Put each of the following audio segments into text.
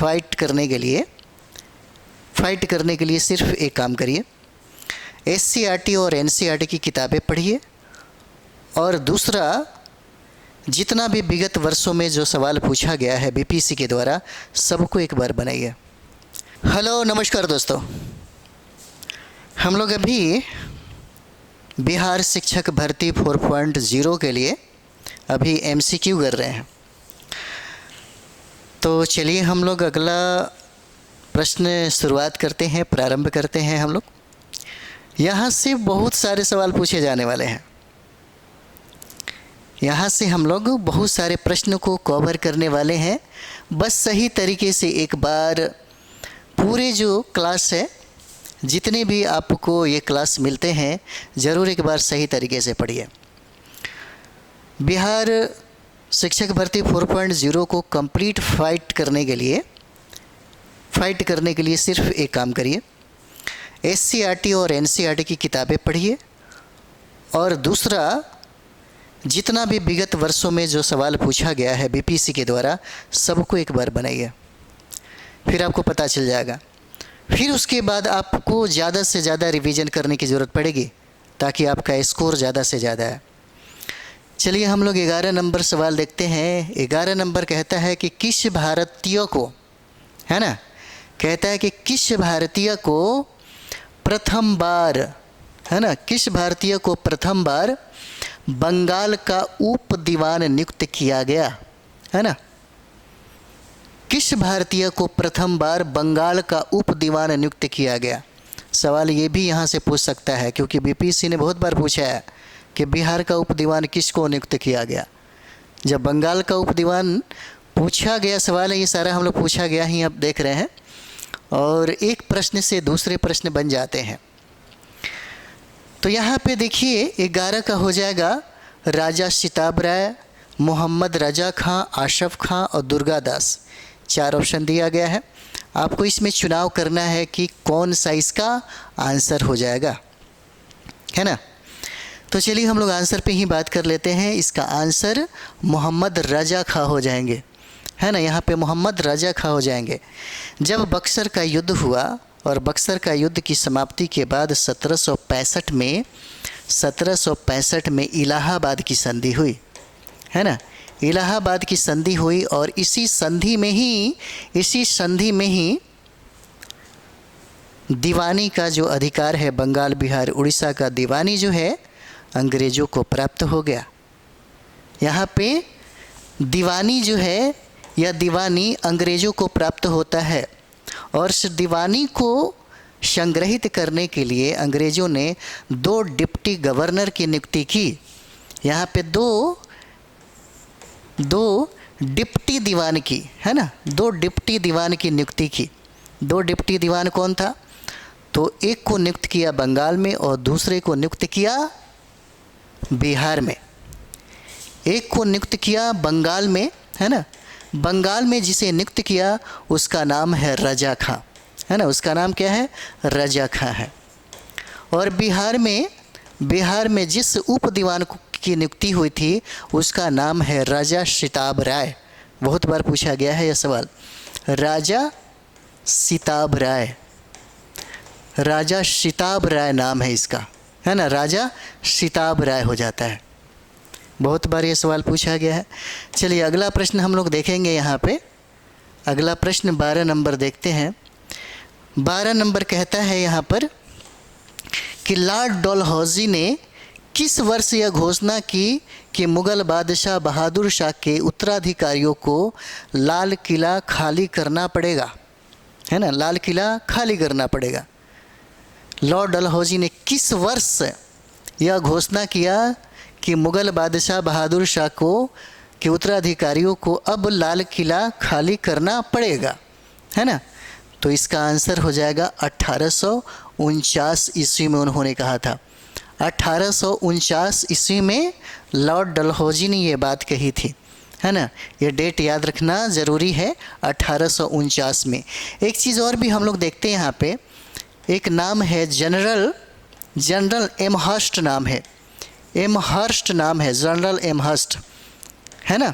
Fight करने के लिए सिर्फ एक काम करिए, एससीईआरटी और एनसीईआरटी की किताबें पढ़िए और दूसरा जितना भी विगत वर्षों में जो सवाल पूछा गया है बीपीएससी के द्वारा सबको एक बार बनाइए। हेलो नमस्कार दोस्तों, हम लोग अभी बिहार शिक्षक भर्ती 4.0 के लिए अभी एमसीक्यू कर रहे हैं। तो चलिए हम लोग अगला प्रश्न शुरुआत करते हैं, प्रारंभ करते हैं। हम लोग यहाँ से बहुत सारे सवाल पूछे जाने वाले हैं। यहाँ से हम लोग बहुत सारे प्रश्नों को कवर करने वाले हैं। बस सही तरीके से एक बार पूरे जो क्लास है, जितने भी आपको ये क्लास मिलते हैं, ज़रूर एक बार सही तरीके से पढ़िए। बिहार शिक्षक भर्ती 4.0 को कंप्लीट फाइट करने के लिए सिर्फ एक काम करिए, एससीईआरटी और एनसीईआरटी की किताबें पढ़िए और दूसरा जितना भी विगत वर्षों में जो सवाल पूछा गया है बीपीएससी के द्वारा सबको एक बार बनाइए, फिर आपको पता चल जाएगा। फिर उसके बाद आपको ज़्यादा से ज़्यादा रिवीजन करने की ज़रूरत पड़ेगी ताकि आपका स्कोर ज़्यादा से ज़्यादा है। चलिए हम लोग 11 नंबर सवाल देखते हैं। 11 नंबर कहता है कि किस भारतीय को, है ना, कहता है कि किस भारतीय को प्रथम बार, है ना, किस भारतीय को प्रथम बार बंगाल का उप दीवान नियुक्त किया गया, है ना। किस भारतीय को प्रथम बार बंगाल का उप दीवान नियुक्त किया गया। सवाल ये भी यहाँ से पूछ सकता है क्योंकि बीपीएससी ने बहुत बार पूछा है कि बिहार का उप दीवान किसको नियुक्त किया गया। जब बंगाल का उप दीवान पूछा गया सवाल है, ये सारा हम लोग पूछा गया ही आप देख रहे हैं और एक प्रश्न से दूसरे प्रश्न बन जाते हैं। तो यहाँ पे देखिए 11 का हो जाएगा राजा सिताब राय, मोहम्मद रजा खां, आशफ खां और दुर्गा दास। 4 ऑप्शन दिया गया है। आपको इसमें चुनाव करना है कि कौन सा इसका आंसर हो जाएगा, है ना। तो चलिए हम लोग आंसर पे ही बात कर लेते हैं। इसका आंसर मोहम्मद रजा खां हो जाएंगे, है ना। यहाँ पे मोहम्मद रजा खां हो जाएंगे। जब बक्सर का युद्ध हुआ और बक्सर का युद्ध की समाप्ति के बाद 1765 में इलाहाबाद की संधि हुई, है ना। इलाहाबाद की संधि हुई और इसी संधि में ही दीवानी का जो अधिकार है, बंगाल, बिहार, उड़ीसा का दीवानी जो है अंग्रेज़ों को प्राप्त हो गया। यहाँ पे दीवानी जो है या दीवानी अंग्रेज़ों को प्राप्त होता है और इस दीवानी को संग्रहित करने के लिए अंग्रेज़ों ने 2 डिप्टी गवर्नर की नियुक्ति की। यहाँ पे दो डिप्टी दीवान की, है ना, 2 डिप्टी दीवान की नियुक्ति की। 2 डिप्टी दीवान कौन था? तो एक को नियुक्त किया बंगाल में और दूसरे को नियुक्त किया बिहार में। एक को नियुक्त किया बंगाल में, है ना। बंगाल में जिसे नियुक्त किया उसका नाम है रजा खां, है ना, उसका नाम क्या है? रजा खां है। और बिहार में जिस उप दीवान की नियुक्ति हुई थी उसका नाम है राजा सिताब राय। बहुत बार पूछा गया है यह सवाल। राजा सिताब राय नाम है इसका, है ना, राजा सिताब राय हो जाता है। बहुत बार ये सवाल पूछा गया है। चलिए अगला प्रश्न हम लोग देखेंगे। यहाँ पे अगला प्रश्न 12 नंबर देखते हैं। 12 नंबर कहता है यहाँ पर कि लॉर्ड डलहौजी ने किस वर्ष यह घोषणा की कि मुग़ल बादशाह बहादुर शाह के उत्तराधिकारियों को लाल किला खाली करना पड़ेगा, है ना, लाल किला खाली करना पड़ेगा। लॉर्ड डलहौजी ने किस वर्ष यह घोषणा किया कि मुग़ल बादशाह बहादुर शाह के उत्तराधिकारियों को अब लाल किला खाली करना पड़ेगा, है ना। तो इसका आंसर हो जाएगा 1849 ईस्वी में उन्होंने कहा था। 1849 ईस्वी में लॉर्ड डलहौजी ने ये बात कही थी, है ना। ये डेट याद रखना ज़रूरी है, 1849 में। एक चीज़ और भी हम लोग देखते हैं यहाँ पे, एक नाम है जनरल एमहर्स्ट नाम है, जनरल एमहर्स्ट, है ना।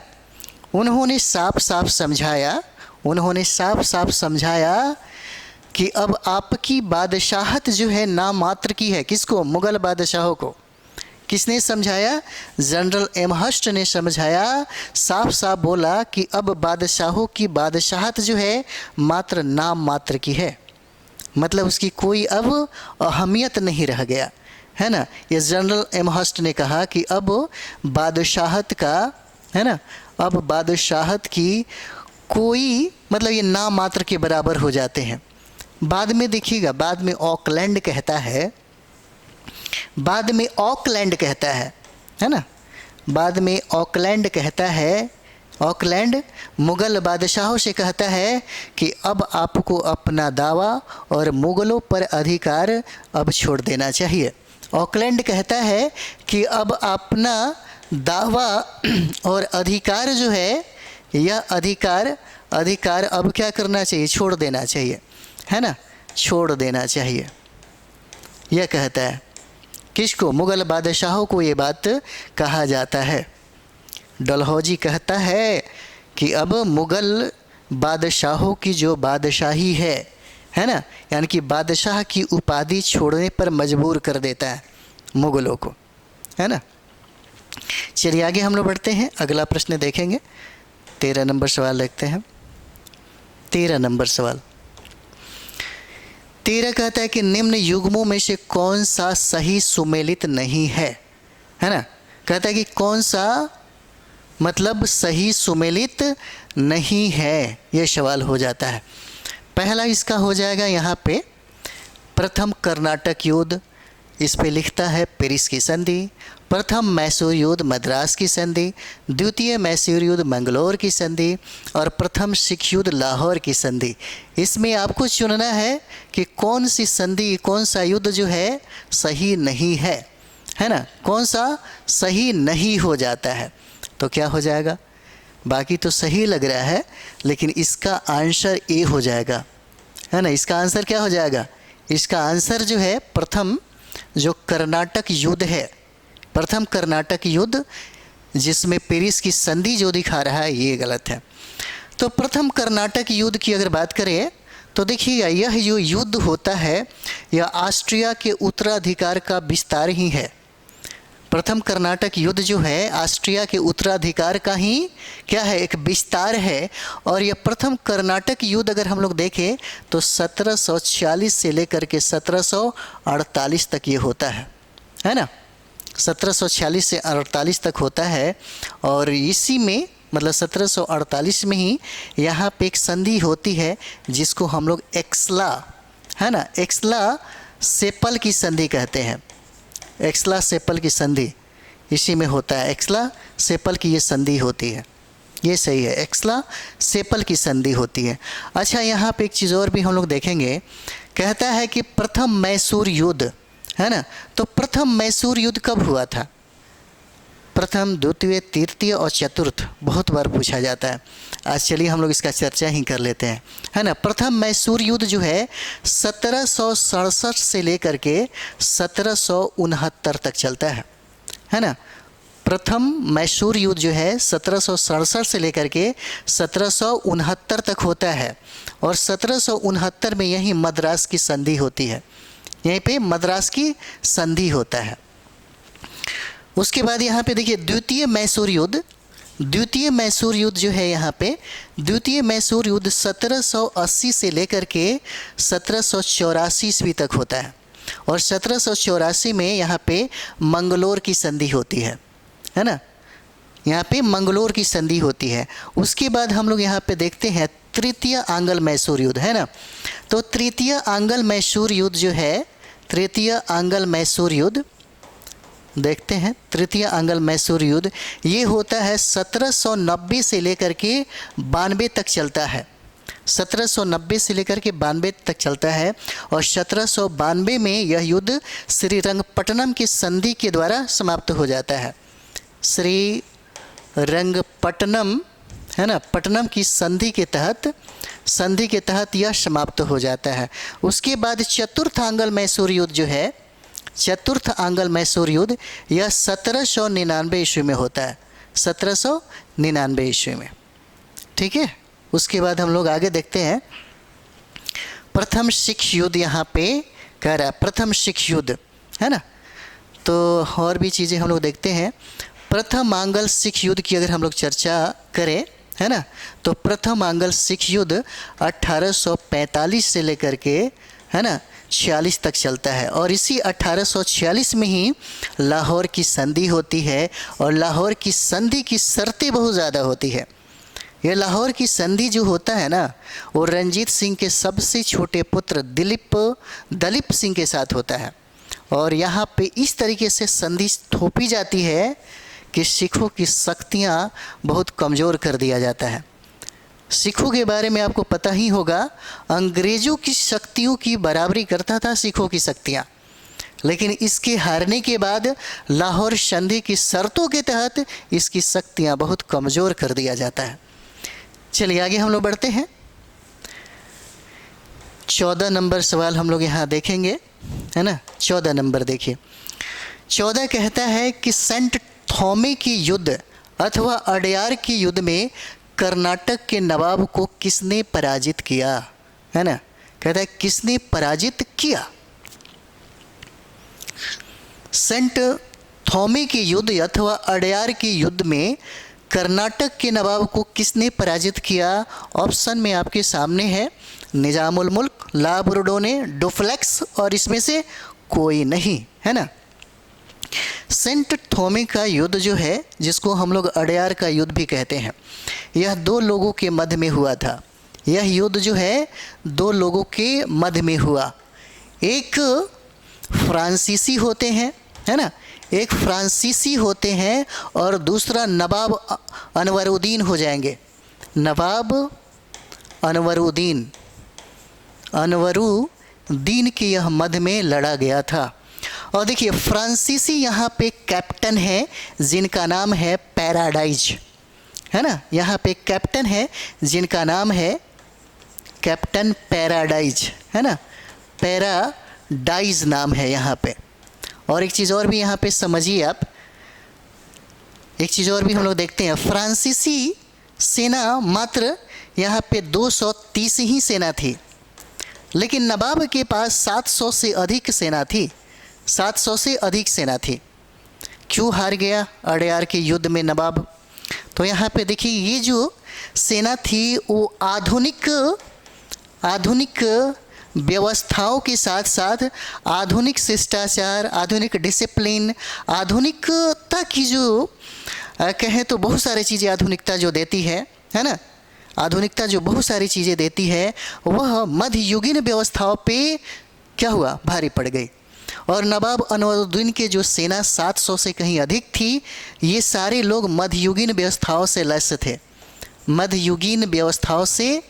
उन्होंने साफ साफ समझाया, उन्होंने साफ साफ समझाया कि अब आपकी बादशाहत जो है नाम मात्र की है। किसको? मुग़ल बादशाहों को। किसने समझाया? जनरल एमहर्स्ट ने समझाया, साफ साफ बोला कि अब बादशाहों की बादशाहत जो है मात्र नाम मात्र की है, मतलब उसकी कोई अब अहमियत नहीं रह गया, है ना। ये जनरल एमहर्स्ट ने कहा कि अब बादशाहत का, है ना, अब बादशाहत की कोई मतलब ये नाम मात्र के बराबर हो जाते हैं। बाद में देखिएगा, बाद में ऑकलैंड कहता है, बाद में ऑकलैंड कहता है ना, बाद में ऑकलैंड कहता है, ऑकलैंड मुग़ल बादशाहों से कहता है कि अब आपको अपना दावा और मुग़लों पर अधिकार अब छोड़ देना चाहिए। ऑकलैंड कहता है कि अब अपना दावा और अधिकार जो है, यह अधिकार अब क्या करना चाहिए? छोड़ देना चाहिए, है ना, छोड़ देना चाहिए, यह कहता है। किसको? मुग़ल बादशाहों को ये बात कहा जाता है। डलहौजी कहता है कि अब मुग़ल बादशाहों की जो बादशाही है ना, यानी कि बादशाह की उपाधि छोड़ने पर मजबूर कर देता है मुग़लों को, है ना। चलिए आगे हम लोग बढ़ते हैं, अगला प्रश्न देखेंगे। 13 नंबर सवाल देखते हैं। 13 नंबर सवाल 13 कहता है कि निम्न युग्मों में से कौन सा सही सुमेलित नहीं है, है ना। कहता है कि कौन सा मतलब सही सुमेलित नहीं है, यह सवाल हो जाता है। पहला इसका हो जाएगा यहाँ पे प्रथम कर्नाटक युद्ध, इस पे लिखता है पेरिस की संधि। प्रथम मैसूर युद्ध मद्रास की संधि, द्वितीय मैसूर युद्ध मंगलौर की संधि और प्रथम सिख युद्ध लाहौर की संधि। इसमें आपको चुनना है कि कौन सी संधि, कौन सा युद्ध जो है सही नहीं है ना, कौन सा सही नहीं हो जाता है। तो क्या हो जाएगा? बाकी तो सही लग रहा है, लेकिन इसका आंसर ए हो जाएगा, है ना। इसका आंसर क्या हो जाएगा? इसका आंसर जो है प्रथम जो कर्नाटक युद्ध है, प्रथम कर्नाटक युद्ध जिसमें पेरिस की संधि जो दिखा रहा है, ये गलत है। तो प्रथम कर्नाटक युद्ध की अगर बात करें तो देखिएगा, यह जो युद्ध होता है यह ऑस्ट्रिया के उत्तराधिकार का विस्तार ही है। प्रथम कर्नाटक युद्ध जो है ऑस्ट्रिया के उत्तराधिकार का ही क्या है? एक विस्तार है। और यह प्रथम कर्नाटक युद्ध अगर हम लोग देखें तो 1746 से लेकर के 1748 तक ये होता है ना। 1746 से 48 तक होता है। और इसी में मतलब 1748 में ही यहाँ पे एक संधि होती है जिसको हम लोग एक्सला, है ना, एक्सला सेपल की संधि कहते हैं। एक्सला सेपल की संधि इसी में होता है। एक्सला सेपल की ये संधि होती है, ये सही है, एक्सला सेपल की संधि होती है। अच्छा, यहाँ पे एक चीज़ और भी हम लोग देखेंगे। कहता है कि प्रथम मैसूर युद्ध, है ना, तो प्रथम मैसूर युद्ध कब हुआ था? प्रथम, द्वितीय, तृतीय और चतुर्थ बहुत बार पूछा जाता है। आज चलिए हम लोग इसका चर्चा ही कर लेते हैं, है ना। प्रथम मैसूर युद्ध जो है 1767 से लेकर के 1769 तक चलता है ना। प्रथम मैसूर युद्ध जो है 1767 से लेकर के 1769 तक होता है। और 1769 में यही मद्रास की संधि होती है, यहीं पे मद्रास की संधि होता है। उसके बाद यहाँ पे देखिए द्वितीय मैसूर युद्ध, द्वितीय मैसूर युद्ध जो है यहाँ पे द्वितीय मैसूर युद्ध 1780 से लेकर के 1784 ईस्वी तक होता है। और 1784 में यहाँ पे मंगलौर की संधि होती है ना, यहाँ पे मंगलौर की संधि होती है। उसके बाद हम लोग यहाँ पे देखते हैं तृतीय आंग्ल मैसूर युद्ध, है ना। तो तृतीय आंग्ल मैसूर युद्ध जो है, तृतीय आंग्ल मैसूर युद्ध देखते हैं। तृतीय आंग्ल मैसूर युद्ध ये होता है 1790 से लेकर के 92 तक चलता है। 1790 से लेकर के 92 तक चलता है। और 1792 में यह युद्ध श्रीरंगपट्टनम की संधि के द्वारा समाप्त हो जाता है। श्रीरंगपट्टनम, है ना, पट्टनम की संधि के तहत यह समाप्त हो जाता है। उसके बाद चतुर्थ आंग्ल मैसूर युद्ध जो है, चतुर्थ आंग्ल मैसूर युद्ध यह 1799 ईस्वी में होता है, 1799 ईस्वी में, ठीक है। उसके बाद हम लोग आगे देखते हैं। प्रथम सिख युद्ध यहाँ पे कह रहा है, प्रथम सिख युद्ध, है ना। तो और भी चीज़ें हम लोग देखते हैं। प्रथम आंग्ल सिख युद्ध की अगर हम लोग चर्चा करें, है ना, तो प्रथम आंग्ल सिख युद्ध 1845 से लेकर के, है ना, 46 तक चलता है। और इसी 1846 में ही लाहौर की संधि होती है। और लाहौर की संधि की शर्तें बहुत ज़्यादा होती है। ये लाहौर की संधि जो होता है ना, वो रंजीत सिंह के सबसे छोटे पुत्र दलीप सिंह के साथ होता है। और यहाँ पे इस तरीके से संधि थोपी जाती है कि सिखों की शक्तियाँ बहुत कमज़ोर कर दिया जाता है। सिखों के बारे में आपको पता ही होगा, अंग्रेज़ों की शक्तियों की बराबरी करता था सिखों की शक्तियाँ। लेकिन इसके हारने के बाद लाहौर संधि की शर्तों के तहत इसकी शक्तियाँ बहुत कमज़ोर कर दिया जाता है। चलिए आगे हम लोग बढ़ते हैं। 14 नंबर सवाल हम लोग यहाँ देखेंगे, है ना। 14 नंबर देखिए। 14 कहता है कि सेंट थॉमे की युद्ध अथवा अडयार की युद्ध में कर्नाटक के नवाब को किसने पराजित किया, है ना। कहता है किसने पराजित किया। सेंट थॉमे की युद्ध अथवा अडयार की युद्ध में कर्नाटक के नवाब को किसने पराजित किया। ऑप्शन में आपके सामने है निजामुल मुल्क, ला बुरडोने, डुप्लेक्स और इसमें से कोई नहीं, है ना। सेंट थॉमे का युद्ध जो है, जिसको हम लोग अडयार का युद्ध भी कहते हैं, यह 2 लोगों के मध्य में हुआ था। यह युद्ध जो है 2 लोगों के मध्य में हुआ। एक फ्रांसीसी होते हैं, है ना, एक फ्रांसीसी होते हैं और दूसरा नवाब अनवरुद्दीन हो जाएंगे। नवाब अनवरुद्दीन के यह मध्य में लड़ा गया था। और देखिए फ्रांसीसी यहाँ पे कैप्टन है जिनका नाम है पैराडाइज, है ना। यहाँ पे कैप्टन है जिनका नाम है कैप्टन पैराडाइज, है ना। पैराडाइज नाम है यहाँ पे। और एक चीज़ और भी यहाँ पे समझिए आप, एक चीज़ और भी हम लोग देखते हैं। फ्रांसीसी सेना मात्र यहाँ पे 230 ही सेना थी, लेकिन नवाब के पास 700 से अधिक सेना थी। 700 से अधिक सेना थी। क्यों हार गया अडयार के युद्ध में नवाब। तो यहाँ पे देखिए ये जो सेना थी वो आधुनिक व्यवस्थाओं के साथ साथ आधुनिक शिष्टाचार, आधुनिक डिसिप्लिन, आधुनिकता की जो कहें तो बहुत सारी चीज़ें आधुनिकता जो देती है ना, आधुनिकता जो बहुत सारी चीज़ें देती है, वह मध्ययुगीन व्यवस्थाओं पे क्या हुआ, भारी पड़ गई। और नवाब अनवरुद्दीन के जो सेना 700 से कहीं अधिक थी, ये सारे लोग मध्ययुगीन व्यवस्थाओं से लैस थे। मध्ययुगीन व्यवस्थाओं से,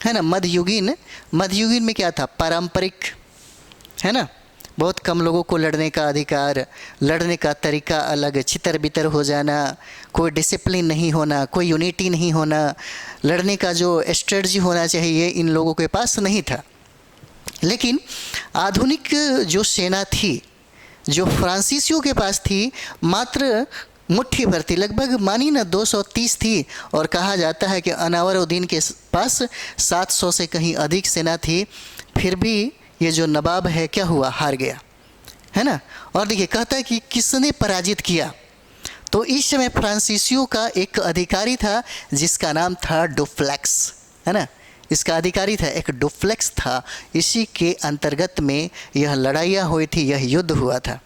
है ना, मध्ययुगीन में क्या था, पारंपरिक, है ना, बहुत कम लोगों को लड़ने का अधिकार, लड़ने का तरीका अलग, छितर बितर हो जाना, कोई डिसिप्लिन नहीं होना, कोई यूनिटी नहीं होना, लड़ने का जो स्ट्रेटजी होना चाहिए इन लोगों के पास नहीं था। लेकिन आधुनिक जो सेना थी, जो फ्रांसीसियों के पास थी, मात्र मुट्ठी भर थी, लगभग मानी ना 230 थी। और कहा जाता है कि अनवरुद्दीन के पास 700 से कहीं अधिक सेना थी। फिर भी ये जो नवाब है क्या हुआ, हार गया, है ना। और देखिए कहता है कि किसने पराजित किया। तो इस समय फ्रांसीसियों का एक अधिकारी था जिसका नाम था डुप्लेक्स, है ना, इसका अधिकारी था, एक डुप्लेक्स था। इसी के अंतर्गत में यह लड़ाइयाँ हुई थी, यह युद्ध हुआ था,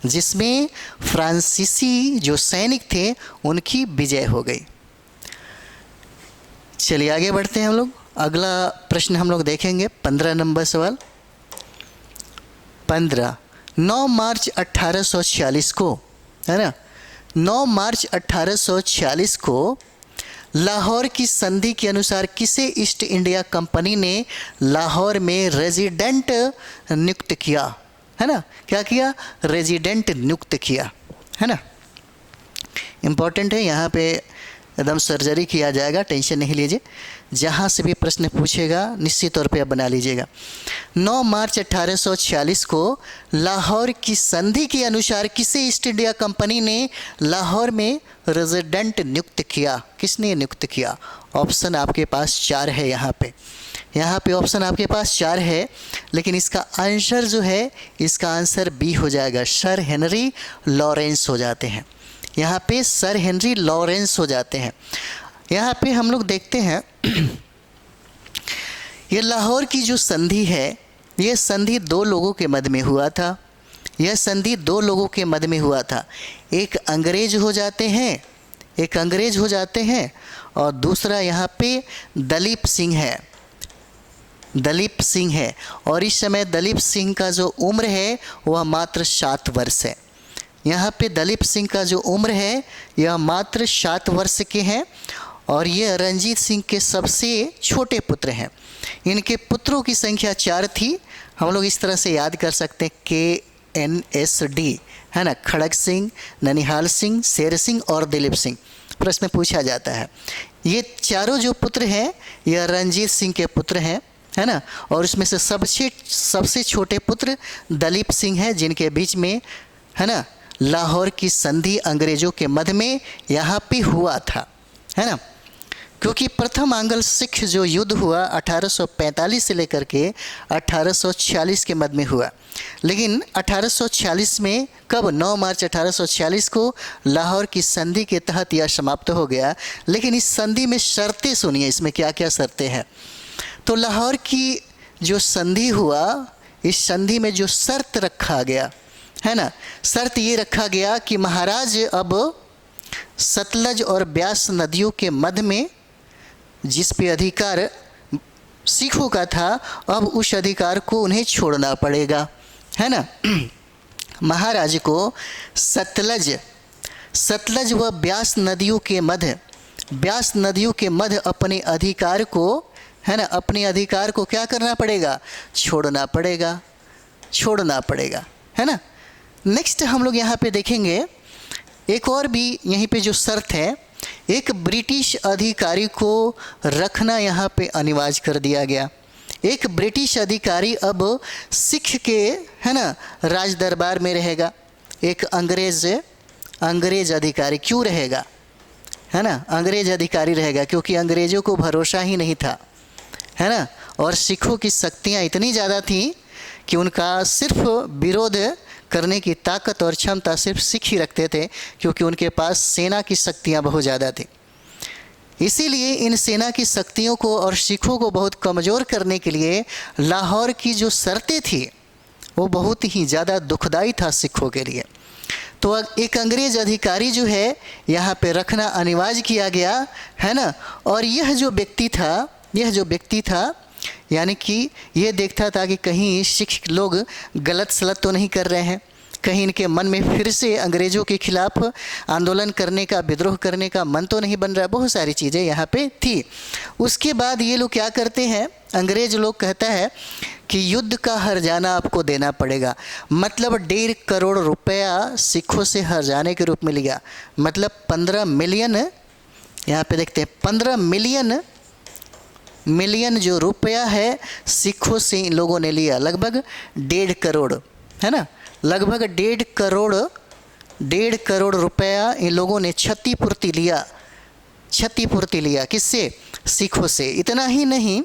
जिसमें फ्रांसीसी जो सैनिक थे उनकी विजय हो गई। चलिए आगे बढ़ते हैं हम लोग। अगला प्रश्न हम लोग देखेंगे 15 नंबर सवाल। 15, 9 मार्च 1846 को, है ना, 9 मार्च 1846 को लाहौर की संधि के अनुसार किसे ईस्ट इंडिया कंपनी ने लाहौर में रेजिडेंट नियुक्त किया, है ना। क्या किया, रेजिडेंट नियुक्त किया, है ना। इम्पॉर्टेंट है, यहाँ पे एकदम सर्जरी किया जाएगा, टेंशन नहीं लीजिए। जहाँ से भी प्रश्न पूछेगा निश्चित तौर पे आप बना लीजिएगा। 9 मार्च 1846 को लाहौर की संधि के अनुसार किसे ईस्ट इंडिया कंपनी ने लाहौर में रेजिडेंट नियुक्त किया? किसने नियुक्त किया? ऑप्शन आपके पास 4 है यहाँ पे ऑप्शन आपके पास 4 है, लेकिन इसका आंसर जो है, इसका आंसर बी हो जाएगा। सर हेनरी लॉरेंस हो जाते हैं। यहाँ पे सर हेनरी लॉरेंस हो जाते हैं। यहाँ पे हम लोग देखते हैं ये लाहौर की जो संधि है, ये संधि 2 लोगों के मध्य में हुआ था। यह संधि 2 लोगों के मध्य में हुआ था। एक अंग्रेज हो जाते हैं और दूसरा यहाँ पे दलीप सिंह है। और इस समय दलीप सिंह का जो उम्र है वह मात्र 7 वर्ष है। यहाँ पे दलीप सिंह का जो उम्र है यह मात्र 7 वर्ष के हैं और ये रंजीत सिंह के सबसे छोटे पुत्र हैं। इनके पुत्रों की संख्या 4 थी। हम लोग इस तरह से याद कर सकते हैं KNSD, है ना, खड़ग सिंह, ननिहाल सिंह, शेर सिंह और दिलीप सिंह। प्रश्न पूछा जाता है। ये चारों जो पुत्र हैं यह रंजीत सिंह के पुत्र हैं, है ना, और इसमें से सबसे छोटे पुत्र दलीप सिंह हैं, जिनके बीच में, है ना, लाहौर की संधि अंग्रेज़ों के मध्य में यहाँ पे हुआ था, है ना। क्योंकि प्रथम आंग्ल सिख जो युद्ध हुआ 1845 से लेकर के 1846 के मध्य में हुआ, लेकिन 1846 में कब 9 मार्च 1846 को लाहौर की संधि के तहत यह समाप्त हो गया। लेकिन इस संधि में शर्तें सुनिए, इसमें क्या क्या शर्तें हैं। तो लाहौर की जो संधि हुआ, इस संधि में जो शर्त रखा गया, है ना, शर्त ये रखा गया कि महाराज अब सतलज और ब्यास नदियों के मध्य में जिस पे अधिकार सिखों का था, अब उस अधिकार को उन्हें छोड़ना पड़ेगा, है ना। महाराज को सतलज व ब्यास नदियों के मध्य अपने अधिकार को, है ना, अपने अधिकार को क्या करना पड़ेगा? छोड़ना पड़ेगा, है ना। नेक्स्ट हम लोग यहाँ पे देखेंगे एक और भी यहीं पे जो शर्त है, एक ब्रिटिश अधिकारी को रखना यहाँ पे अनिवार्य कर दिया गया। एक ब्रिटिश अधिकारी अब सिख के, है ना, राज दरबार में रहेगा। एक अंग्रेज अधिकारी क्यों रहेगा, है ना, अंग्रेज अधिकारी रहेगा क्योंकि अंग्रेज़ों को भरोसा ही नहीं था, है ना, और सिखों की शक्तियाँ इतनी ज़्यादा थी कि उनका सिर्फ विरोध करने की ताकत और क्षमता सिर्फ सिख ही रखते थे, क्योंकि उनके पास सेना की शक्तियाँ बहुत ज़्यादा थी। इसीलिए इन सेना की शक्तियों को और सिखों को बहुत कमज़ोर करने के लिए लाहौर की जो शर्तें थी वो बहुत ही ज़्यादा दुखदाई था सिखों के लिए। तो एक अंग्रेज़ अधिकारी जो है यहाँ पे रखना अनिवार्य किया गया, है ना। और यह जो व्यक्ति था यानी कि ये देखता था कि कहीं सिख लोग गलत सलत तो नहीं कर रहे हैं, कहीं इनके मन में फिर से अंग्रेज़ों के खिलाफ आंदोलन करने का, विद्रोह करने का मन तो नहीं बन रहा। बहुत सारी चीज़ें यहाँ पे थी। उसके बाद ये लोग क्या करते हैं, अंग्रेज़ लोग कहता है कि युद्ध का हर्जाना आपको देना पड़ेगा। मतलब 1.5 करोड़ रुपया सिखों से हर्जाने के रूप में लिया। मतलब 15 मिलियन, यहाँ पे देखते हैं 15 मिलियन जो रुपया है सिखों से इन लोगों ने लिया। लगभग 1.5 करोड़, है ना, लगभग 1.5 करोड़ रुपया इन लोगों ने क्षतिपूर्ति लिया। किससे? सिखों से। इतना ही नहीं,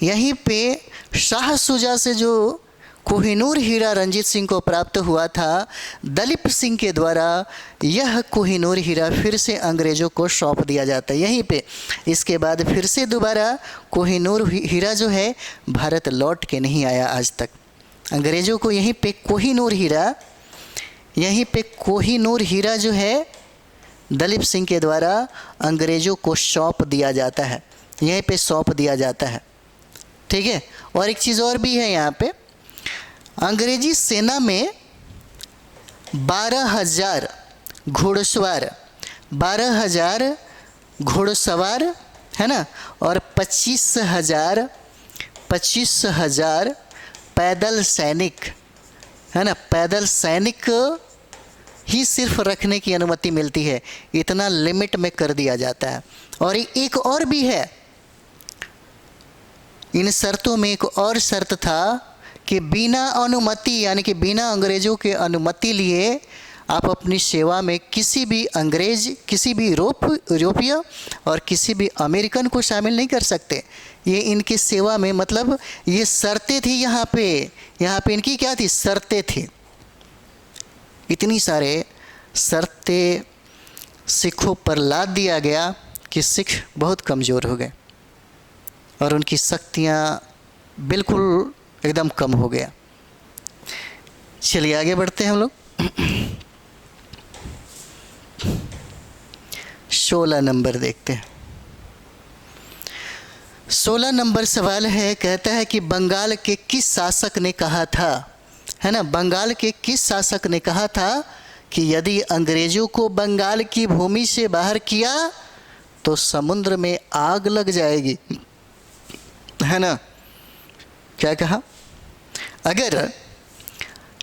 यहीं पे शाह सुजा से जो कोहिनूर हीरा रंजीत सिंह को प्राप्त हुआ था, दलीप सिंह के द्वारा यह कोहिनूर हीरा फिर से अंग्रेज़ों को सौंप दिया जाता है यहीं पे। इसके बाद फिर से दोबारा कोहिनूर हीरा जो है भारत लौट के नहीं आया आज तक। अंग्रेज़ों को यहीं पे कोहिनूर हीरा जो है दलीप सिंह के द्वारा अंग्रेज़ों को सौंप दिया जाता है, यहीं पे सौंप दिया जाता है, ठीक है। और एक चीज़ और भी है यहाँ पे, अंग्रेजी सेना में 12,000 घुड़सवार, है ना, और 25,000 पैदल सैनिक, है ना, पैदल सैनिक ही सिर्फ रखने की अनुमति मिलती है, इतना लिमिट में कर दिया जाता है। और एक और भी है, इन शर्तों में एक और शर्त था कि बिना अनुमति यानी कि बिना अंग्रेज़ों के अनुमति लिए आप अपनी सेवा में किसी भी अंग्रेज, किसी भी यूरोपीय और किसी भी अमेरिकन को शामिल नहीं कर सकते। ये इनकी सेवा में, मतलब ये शर्तें थी यहाँ पे इनकी क्या थी, शर्तें थी। इतनी सारे शर्तें सिखों पर लाद दिया गया कि सिख बहुत कमज़ोर हो गए और उनकी शक्तियाँ बिल्कुल एकदम कम हो गया। चलिए आगे बढ़ते हैं हम लोग। 16 नंबर देखते हैं। 16 नंबर सवाल है, कहता है कि बंगाल के किस शासक ने कहा था, है ना, बंगाल के किस शासक ने कहा था कि यदि अंग्रेज़ों को बंगाल की भूमि से बाहर किया तो समुद्र में आग लग जाएगी, है ना। क्या कहा, अगर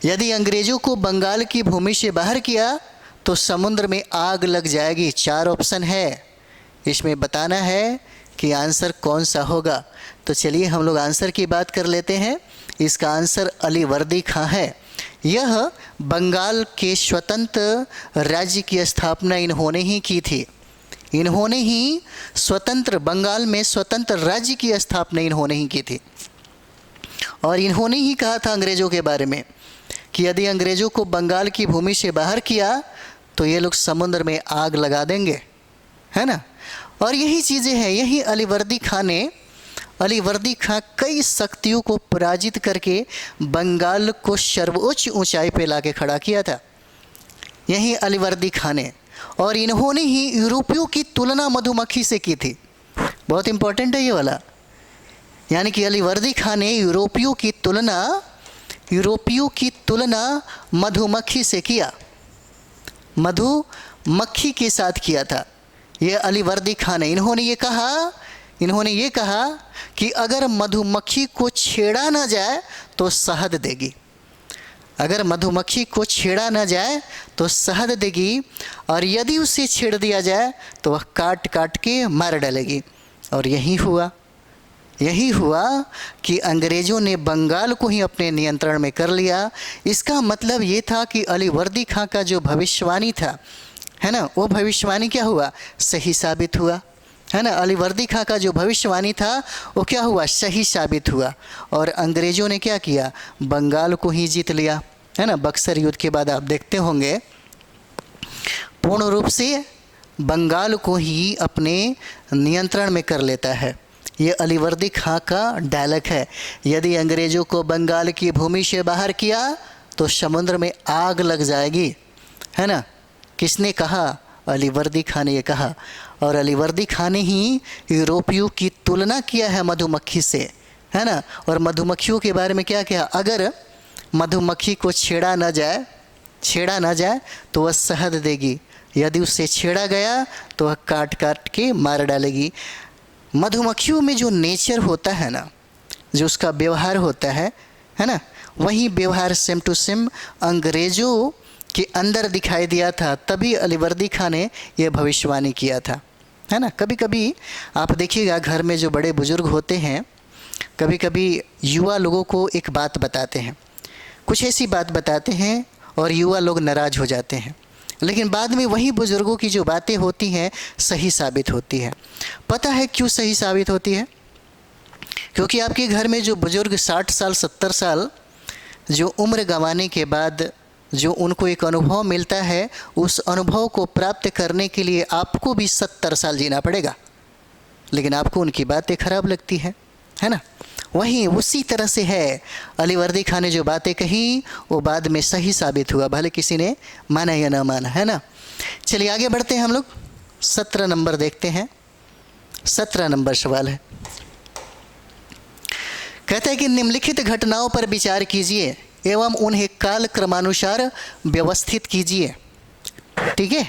यदि अंग्रेज़ों को बंगाल की भूमि से बाहर किया तो समुद्र में आग लग जाएगी। 4 ऑप्शन है, इसमें बताना है कि आंसर कौन सा होगा। तो चलिए हम लोग आंसर की बात कर लेते हैं। इसका आंसर अलीवर्दी खां है। यह बंगाल के स्वतंत्र राज्य की स्थापना इन्होंने ही की थी। इन्होंने ही बंगाल में स्वतंत्र राज्य की स्थापना इन्होंने ही की थी। और इन्होंने ही कहा था अंग्रेज़ों के बारे में कि यदि अंग्रेज़ों को बंगाल की भूमि से बाहर किया तो ये लोग समुद्र में आग लगा देंगे, है ना। और यही चीज़ें हैं, यही अलीवर्दी खां कई शक्तियों को पराजित करके बंगाल को सर्वोच्च ऊंचाई पे लाके खड़ा किया था, यही अलीवर्दी खां ने। और इन्होंने ही यूरोपियों की तुलना मधुमक्खी से की थी। बहुत इंपॉर्टेंट है ये वाला, यानी कि अलीवर्दी खां ने यूरोपियों की तुलना मधुमक्खी से किया, मधुमक्खी के साथ किया था। ये अलीवर्दी खां ने, इन्होंने ये कहा कि अगर मधुमक्खी को छेड़ा ना जाए तो शहद देगी, अगर मधुमक्खी को छेड़ा ना जाए तो शहद देगी, और यदि उसे छेड़ दिया जाए तो वह काट काट के मार डालेगी। और यही हुआ कि अंग्रेज़ों ने बंगाल को ही अपने नियंत्रण में कर लिया। इसका मतलब ये था कि अलीवर्दी खां का जो भविष्यवाणी था, है ना, वो भविष्यवाणी क्या हुआ, सही साबित हुआ, है ना। अलीवर्दी खां का जो भविष्यवाणी था वो क्या हुआ, सही साबित हुआ। और अंग्रेज़ों ने क्या किया, बंगाल को ही जीत लिया, है ना। बक्सर युद्ध के बाद आप देखते होंगे पूर्ण रूप से बंगाल को ही अपने नियंत्रण में कर लेता है। ये अलीवर्दी खां का डायलॉग है, यदि अंग्रेज़ों को बंगाल की भूमि से बाहर किया तो समुद्र में आग लग जाएगी, है ना। किसने कहा, अलीवर्दी खां ने ये कहा। और अलीवर्दी खां ने ही यूरोपियों की तुलना किया है मधुमक्खी से, है ना। और मधुमक्खियों के बारे में क्या कहा, अगर मधुमक्खी को छेड़ा ना जाए तो वह शहद देगी, यदि उससे छेड़ा गया तो वह काट काट के मार डालेगी। मधुमक्खियों में जो नेचर होता है ना, जो उसका व्यवहार होता है ना, वही व्यवहार सेम टू सेम अंग्रेज़ों के अंदर दिखाई दिया था। तभी अलीवर्दी खां ने यह भविष्यवाणी किया था, है ना। कभी कभी आप देखिएगा घर में जो बड़े बुज़ुर्ग होते हैं, कभी कभी युवा लोगों को एक बात बताते हैं, कुछ ऐसी बात बताते हैं और युवा लोग नाराज़ हो जाते हैं, लेकिन बाद में वही बुज़ुर्गों की जो बातें होती हैं सही साबित होती है। पता है क्यों सही साबित होती है? क्योंकि आपके घर में जो बुज़ुर्ग 60 साल 70 साल जो उम्र गंवाने के बाद जो उनको एक अनुभव मिलता है, उस अनुभव को प्राप्त करने के लिए आपको भी 70 साल जीना पड़ेगा, लेकिन आपको उनकी बातें खराब लगती है ना। वही उसी तरह से है, अलीवर्दी खां ने जो बातें कही वो बाद में सही साबित हुआ, भले किसी ने माना या ना माना, है ना। चलिए आगे बढ़ते हैं हम लोग। 17 नंबर देखते हैं। 17 नंबर सवाल है, कहता है कि निम्नलिखित घटनाओं पर विचार कीजिए एवं उन्हें काल क्रमानुसार व्यवस्थित कीजिए। ठीक है,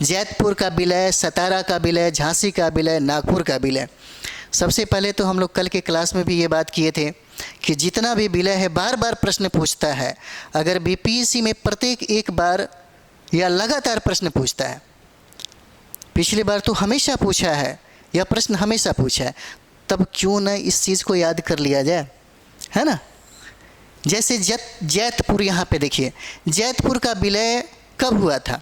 जैतपुर का विलय, सतारा का विलय, झांसी का विलय, नागपुर का विलय। सबसे पहले तो हम लोग कल के क्लास में भी ये बात किए थे कि जितना भी विलय है बार बार प्रश्न पूछता है। अगर बीपीएससी में प्रत्येक एक बार या लगातार प्रश्न पूछता है? पिछली बार तो हमेशा पूछा है, यह प्रश्न हमेशा पूछा है, तब क्यों न इस चीज़ को याद कर लिया जाए, है ना। जैसे जैतपुर, यहाँ पे देखिए, जैतपुर का विलय कब हुआ था,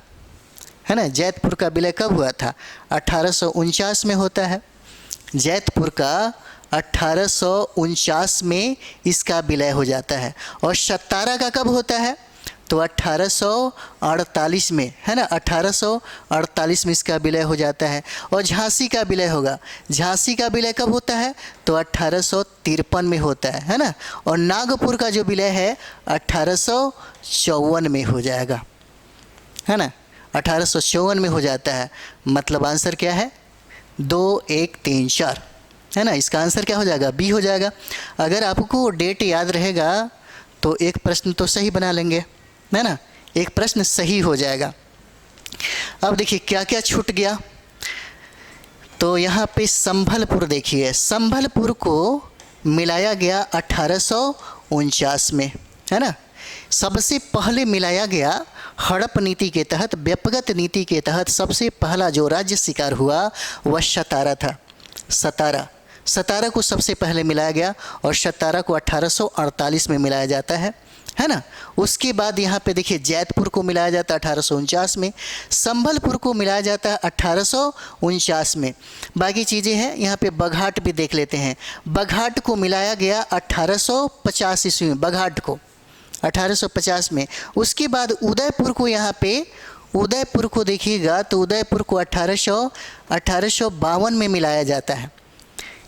है ना। जैतपुर का विलय कब हुआ था? 1849 में होता है। जैतपुर का 1849 में इसका विलय हो जाता है। और सतारा का कब होता है? तो 1848 में, है ना। 1848 में इसका विलय हो जाता है। और झांसी का विलय होगा, झांसी का विलय कब होता है? तो 1853 में होता है ना। और नागपुर का जो विलय है 1854 में हो जाएगा, है ना। 1854 में हो जाता है। मतलब आंसर क्या है? 2, 1, 3, 4, है ना। इसका आंसर क्या हो जाएगा? बी हो जाएगा। अगर आपको डेट याद रहेगा तो एक प्रश्न तो सही बना लेंगे, है ना। एक प्रश्न सही हो जाएगा। अब देखिए क्या क्या छूट गया। तो यहाँ पे संभलपुर देखिए, संभलपुर को मिलाया गया 1849 में, है ना। सबसे पहले मिलाया गया हड़प नीति के तहत, व्यक्तिगत नीति के तहत सबसे पहला जो राज्य स्वीकार हुआ वह सतारा था। सतारा को सबसे पहले मिलाया गया और सतारा को 1848 में मिलाया जाता है ना। उसके बाद यहाँ पे देखिए जैतपुर को मिलाया जाता है 1849 में, संभलपुर को मिलाया जाता है 1849 में। बाकी चीज़ें हैं, यहाँ पे बघाट भी देख लेते हैं। बघाट को मिलाया गया 1850 ईस्वी में, बघाट को 1850 में। उसके बाद उदयपुर को, यहाँ पे उदयपुर को देखिएगा तो उदयपुर को 1852 में मिलाया जाता है।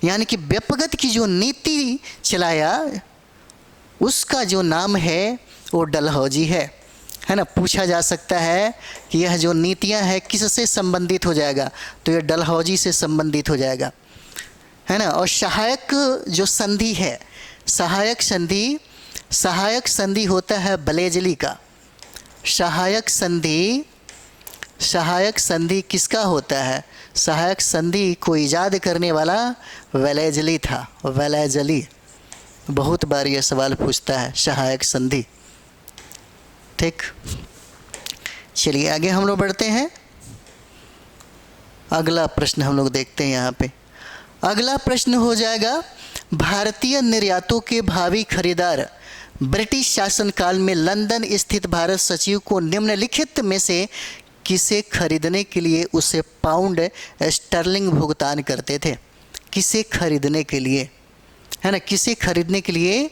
यानी कि व्यक्तिगत की जो नीति चलाया उसका जो नाम है वो डलहौजी है ना। पूछा जा सकता है कि यह जो नीतियां हैं किससे संबंधित हो जाएगा, तो यह डलहौजी से संबंधित हो जाएगा, है ना। और सहायक जो संधि है, सहायक संधि होता है बलेजली का। सहायक संधि किसका होता है? सहायक संधि को ईजाद करने वाला वेलेजली था, वेलेजली। बहुत बार यह सवाल पूछता है, सहायक संधि। ठीक, चलिए आगे हम लोग बढ़ते हैं। अगला प्रश्न हम लोग देखते हैं। यहाँ पे अगला प्रश्न हो जाएगा, भारतीय निर्यातों के भावी खरीदार ब्रिटिश शासनकाल में लंदन स्थित भारत सचिव को निम्नलिखित में से किसे खरीदने के लिए उसे पाउंड स्टर्लिंग भुगतान करते थे? किसे खरीदने के लिए, है ना, किसे खरीदने के लिए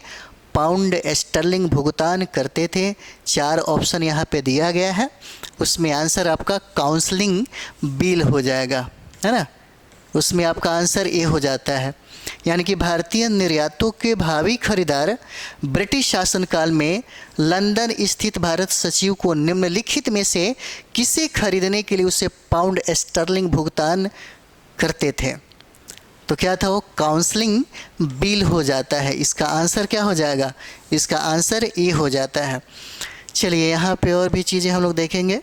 पाउंड स्टर्लिंग भुगतान करते थे? 4 ऑप्शन यहाँ पे दिया गया है, उसमें आंसर आपका काउंसलिंग बिल हो जाएगा, है ना। उसमें आपका आंसर ए हो जाता है। यानी कि भारतीय निर्यातों के भावी खरीदार ब्रिटिश शासनकाल में लंदन स्थित भारत सचिव को निम्नलिखित में से किसे खरीदने के लिए उसे पाउंड स्टर्लिंग भुगतान करते थे? तो क्या था वो? काउंसलिंग बिल हो जाता है। इसका आंसर क्या हो जाएगा? इसका आंसर ए हो जाता है। चलिए यहाँ पे और भी चीज़ें हम लोग देखेंगे।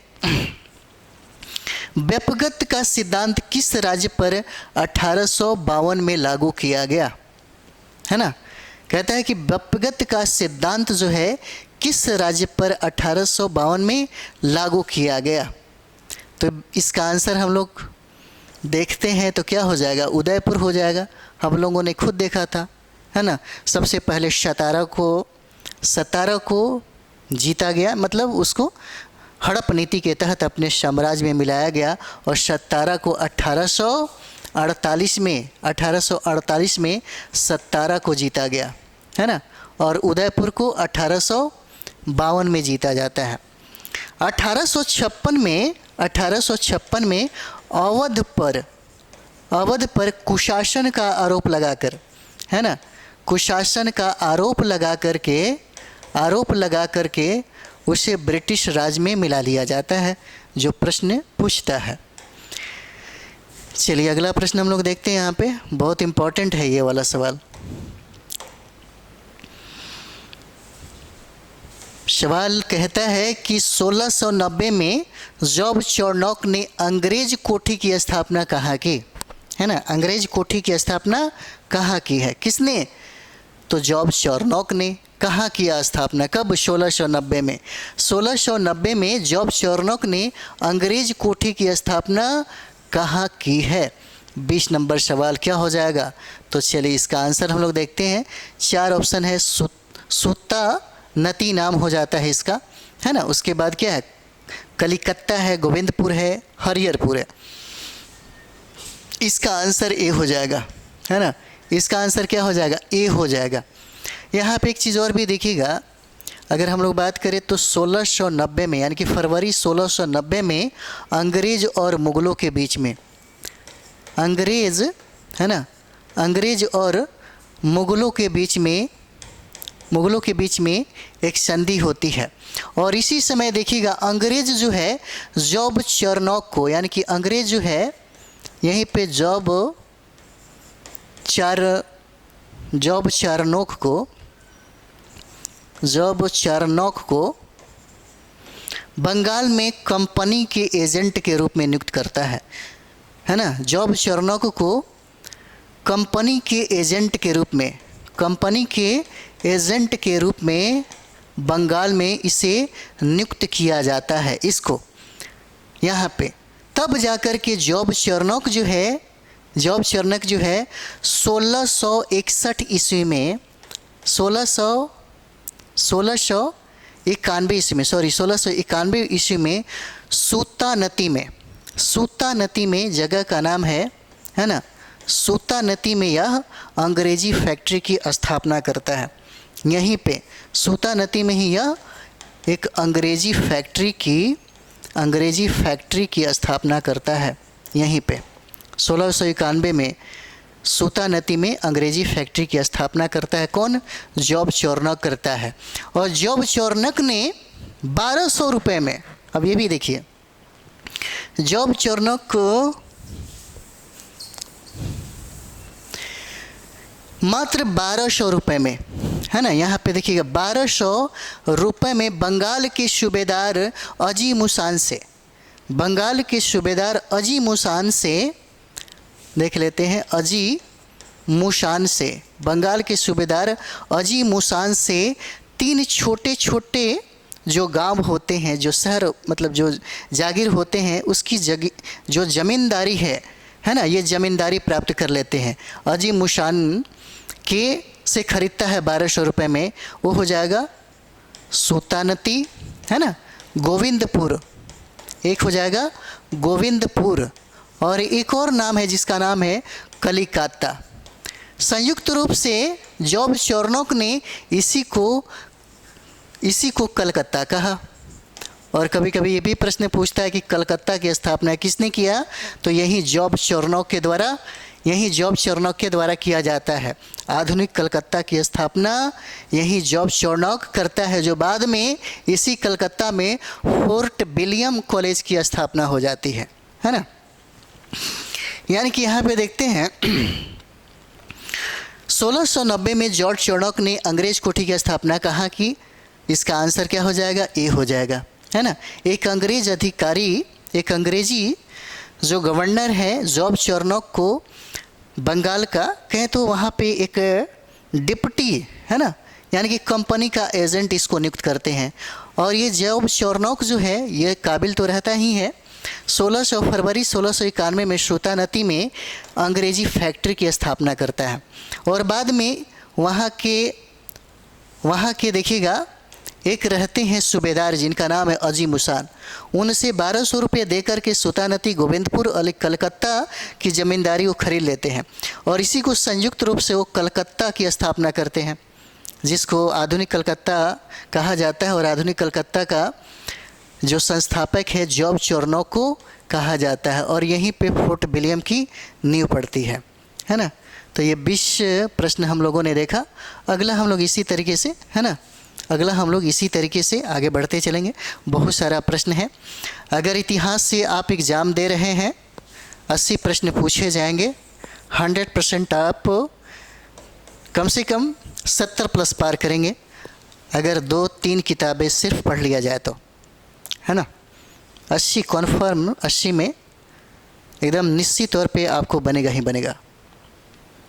व्यक्तिगत का सिद्धांत किस राज्य पर 1852 में लागू किया गया, है ना। कहता है कि व्यक्तिगत का सिद्धांत जो है किस राज्य पर 1852 में लागू किया गया। तो इसका आंसर हम लोग देखते हैं तो क्या हो जाएगा? उदयपुर हो जाएगा। हम लोगों ने खुद देखा था, है ना। सबसे पहले सतारा को जीता गया, मतलब उसको हड़प नीति के तहत अपने साम्राज्य में मिलाया गया। और सतारा को 1848 में सतारा को जीता गया, है ना। और उदयपुर को 1852 में जीता जाता है। 1856 में अवध पर कुशासन का आरोप लगाकर, है ना, कुशासन का आरोप लगा करके उसे ब्रिटिश राज में मिला लिया जाता है, जो प्रश्न पूछता है। चलिए अगला प्रश्न हम लोग देखते हैं। यहाँ पे बहुत इम्पोर्टेंट है ये वाला सवाल। सवाल कहता है कि 1690 में जॉब चार्नॉक ने अंग्रेज कोठी की स्थापना कहाँ की, है ना। अंग्रेज कोठी की स्थापना कहाँ की है? किसने? तो जॉब चार्नॉक ने। कहाँ किया स्थापना, कब? 1690 में। 1690 में जॉब चार्नोक ने अंग्रेज कोठी की स्थापना कहाँ की है? 20 नंबर सवाल क्या हो जाएगा? तो चलिए इसका आंसर हम लोग देखते हैं। 4 ऑप्शन है, सूता नती नाम हो जाता है इसका, है ना। उसके बाद क्या है? कलिकत्ता है, गोविंदपुर है, हरिहरपुर है। इसका आंसर ए हो जाएगा, है ना। इसका आंसर क्या हो जाएगा? ए हो जाएगा। यहाँ पे एक चीज़ और भी देखिएगा, अगर हम लोग बात करें तो 1690 में, यानी कि फरवरी 1690 में अंग्रेज और मुग़लों के बीच में, अंग्रेज, है ना, अंग्रेज और मुग़लों के बीच में एक संधि होती है। और इसी समय देखिएगा अंग्रेज जो है जॉब चार्नोक को, यानी कि अंग्रेज जो है यहीं पे जॉब चार्नोक को बंगाल में कंपनी के एजेंट के रूप में नियुक्त करता है ना। जॉब चार्नोक को कंपनी के एजेंट के रूप में बंगाल में इसे नियुक्त किया जाता है इसको यहाँ पे। तब जाकर के जॉब चार्नोक जो है 1661 ईस्वी में 1691 ईस्वी में सूता नती में जगह का नाम है ना, सूता नती में यह अंग्रेजी फैक्ट्री की स्थापना करता है। यहीं पे सूता नती में ही यह एक अंग्रेजी फैक्ट्री की स्थापना करता है। यहीं पे 1691 में सूता नती में अंग्रेजी फैक्ट्री की स्थापना करता है। कौन? जॉब चार्नोक करता है। और जॉब चार्नोक ने 1200 रुपये में, अब ये भी देखिए, जॉब चार्नोक को मात्र 1200 रुपये में, है ना, यहाँ पे देखिएगा 1200 रुपये में बंगाल के सूबेदार अजी मुसान से देख लेते हैं। बंगाल के सूबेदार अजी मुसान से 3 छोटे छोटे जो गांव होते हैं, जो शहर मतलब जो जागीर होते हैं, उसकी जो ज़मींदारी है ना, ये ज़मींदारी प्राप्त कर लेते हैं। अजी मुसान के से ख़रीदता है 1200 रुपये में। वो हो जाएगा सूतानती, है ना, गोविंदपुर, एक हो जाएगा गोविंदपुर, और एक और नाम है जिसका नाम है कलिकत्ता। संयुक्त रूप से जॉब चार्नोक ने इसी को कलकत्ता कहा। और कभी कभी ये भी प्रश्न पूछता है कि कलकत्ता की स्थापना किसने किया? तो यही जॉब चार्नोक के द्वारा किया जाता है। आधुनिक कलकत्ता की स्थापना यही जॉब चार्नोक करता है, जो बाद में इसी कलकत्ता में फोर्ट विलियम कॉलेज की स्थापना हो जाती है ना। यानी कि यहाँ पे देखते हैं 1690 में जॉर्ज चार्नोक ने अंग्रेज कोठी की स्थापना कहाँ की? इसका आंसर क्या हो जाएगा? ए हो जाएगा, है ना। एक अंग्रेजी जो गवर्नर है जॉब चार्नोक को बंगाल का, कहें तो वहाँ पे एक डिप्टी, है ना, यानी कि कंपनी का एजेंट इसको नियुक्त करते हैं। और ये जॉब चार्नोक जो है ये काबिल तो रहता ही है। फरवरी 1691 में सूतानती में अंग्रेजी फैक्ट्री की स्थापना करता है। और बाद में वहाँ के देखिएगा एक रहते हैं सूबेदार जिनका नाम है अजी मुसान, उनसे 1200 रुपये देकर के सूतानती, गोविंदपुर और कलकत्ता की ज़मींदारी वो खरीद लेते हैं। और इसी को संयुक्त रूप से वो कलकत्ता की स्थापना करते हैं, जिसको आधुनिक कलकत्ता कहा जाता है। और आधुनिक कलकत्ता का जो संस्थापक है जॉब चार्नोक को कहा जाता है। और यहीं पे फोर्ट विलियम की नींव पड़ती है ना। तो ये 20 प्रश्न हम लोगों ने देखा। अगला हम लोग इसी तरीके से, है ना, आगे बढ़ते चलेंगे। बहुत सारा प्रश्न है। अगर इतिहास से आप एग्ज़ाम दे रहे हैं 80 प्रश्न पूछे जाएंगे। 100% आप कम से कम 70 प्लस पार करेंगे अगर 2-3 किताबें सिर्फ पढ़ लिया जाए तो, है ना। 80 कॉन्फर्म, 80 में एकदम निश्चित तौर पे आपको बनेगा ही बनेगा।